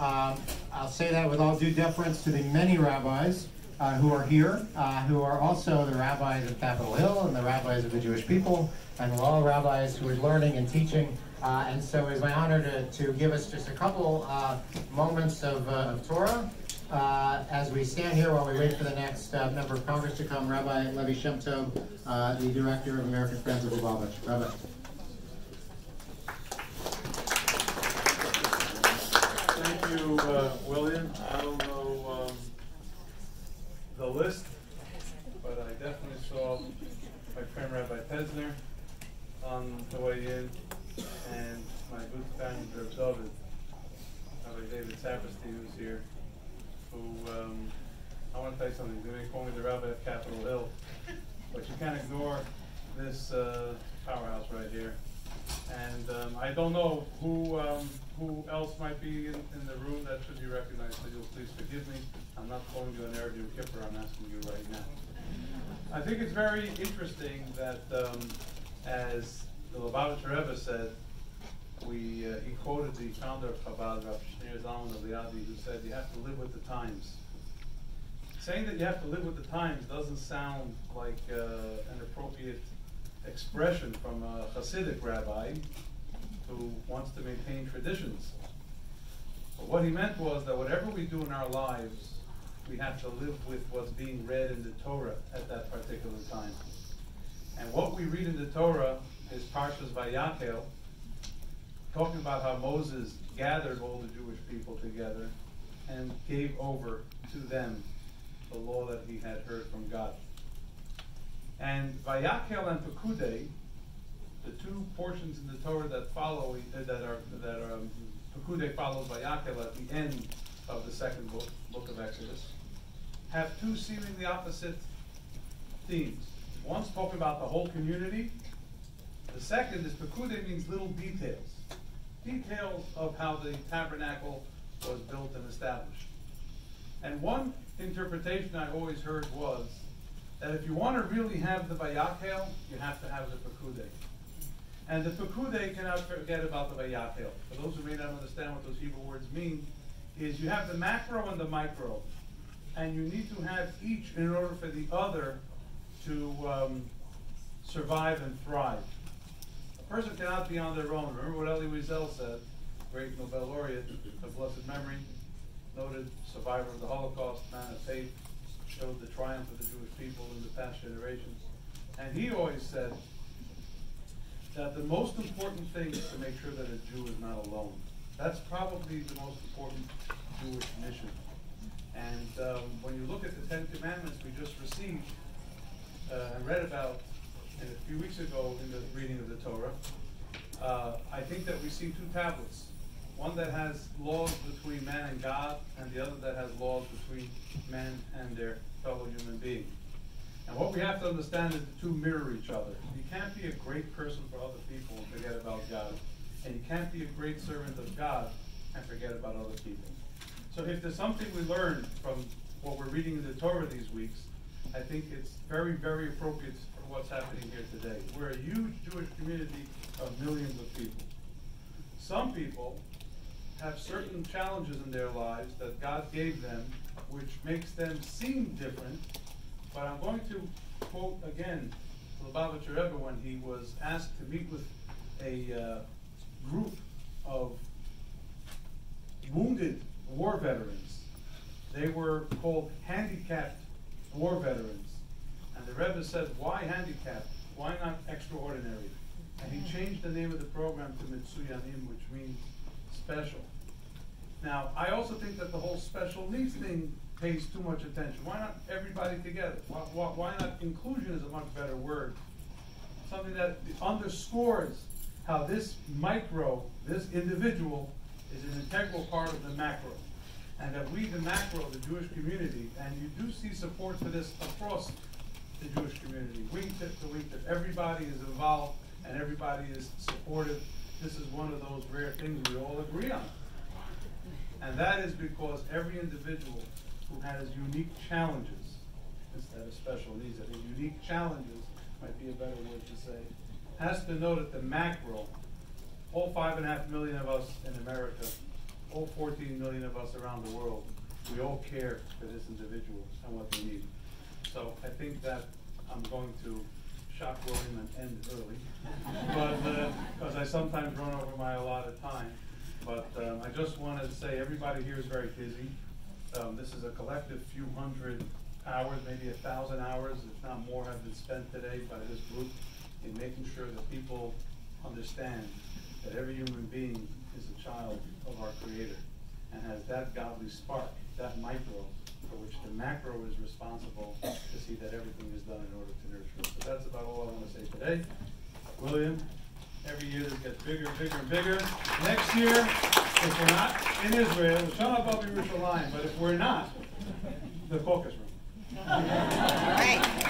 I'll say that with all due deference to the many rabbis who are here, who are also the rabbis of Capitol Hill and the rabbis of the Jewish people, and all rabbis who are learning and teaching. And so it's my honor to give us just a couple moments of Torah as we stand here while we wait for the next member of Congress to come, Rabbi Levi Shemtov, the Director of American Friends of Lubavitch. Rabbi. Thank you, William. I don't know the list, but I definitely saw my friend Rabbi Tesner on the way in, and my good friend Rabbi David Saperstein, who's here, who, I want to tell you something. They call me the Rabbi of Capitol Hill, but you can't ignore this powerhouse right here. And I don't know who else might be in the room that should be recognized, so you'll please forgive me. I'm not calling you an Erev Yom Kippur, I'm asking you right now. I think it's very interesting that, as the Lubavitch Rebbe said, he quoted the founder of Chabad, Rabbi Zalman of Liadi, who said, you have to live with the times. Saying that you have to live with the times doesn't sound like an appropriate expression from a Hasidic rabbi who wants to maintain traditions. But what he meant was that whatever we do in our lives, we have to live with what's being read in the Torah at that particular time. And what we read in the Torah is Parshas Vayakhel, talking about how Moses gathered all the Jewish people together and gave over to them the law that he had heard from God. And Vayakhel and Pekudei, the two portions in the Torah that follow, Pekudei follows Vayakhel at the end of the second book of Exodus, have two seemingly opposite themes. One's talking about the whole community. The second is Pekudei means little details. Details of how the tabernacle was built and established. And one interpretation I always heard was that if you want to really have the Vayakhel, you have to have the Pekudei. And the Pekudei cannot forget about the Vayakhel. For those who may not understand what those Hebrew words mean, is you have the macro and the micro. And you need to have each in order for the other to survive and thrive. A person cannot be on their own. Remember what Elie Wiesel said, great Nobel laureate of blessed memory, noted survivor of the Holocaust, man of faith, showed the triumph of the Jewish people in the past generations. And he always said that the most important thing is to make sure that a Jew is not alone. That's probably the most important Jewish mission. And when you look at the Ten Commandments we just received and read about a few weeks ago in the reading of the Torah, I think that we see two tablets. One that has laws between man and God, and the other that has laws between man and their fellow human being. And what we have to understand is the two mirror each other. You can't be a great person for other people and forget about God. And you can't be a great servant of God and forget about other people. So if there's something we learn from what we're reading in the Torah these weeks, I think it's very, very appropriate for what's happening here today. We're a huge Jewish community of millions of people. Some people have certain challenges in their lives that God gave them, which makes them seem different. But I'm going to quote again Lubavitch Rebbe when he was asked to meet with a group of wounded war veterans. They were called handicapped war veterans. And the Rebbe said, why handicapped? Why not extraordinary? And he changed the name of the program to Mitsuyanim, which means special. Now, I also think that the whole special needs thing pays too much attention. Why not everybody together? Why not inclusion is a much better word? Something that underscores how this micro, this individual, is an integral part of the macro. And that we, the macro, the Jewish community, and you do see support for this across the Jewish community. Wingtip to wingtip. Everybody is involved and everybody is supportive. This is one of those rare things we all agree on. And that is because every individual who has unique challenges, instead of special needs, I think unique challenges might be a better word to say, has to know that the macro, all 5.5 million of us in America, all 14 million of us around the world, we all care for this individual and what they need. So I think that I'm going to shock William and end early, but because I sometimes run over my allotted time. But I just wanted to say everybody here is very busy. This is a collective few hundred hours, maybe 1,000 hours, if not more, have been spent today by this group in making sure that people understand that every human being is a child of our Creator and has that godly spark, that micro, for which the macro is responsible to see that everything is done in order to nurture it. So that's about all I want to say today. William, every year this gets bigger and bigger and bigger. Next year, if we're not in Israel, Shana Baba Yerushalayim, but if we're not, the caucus room. All right.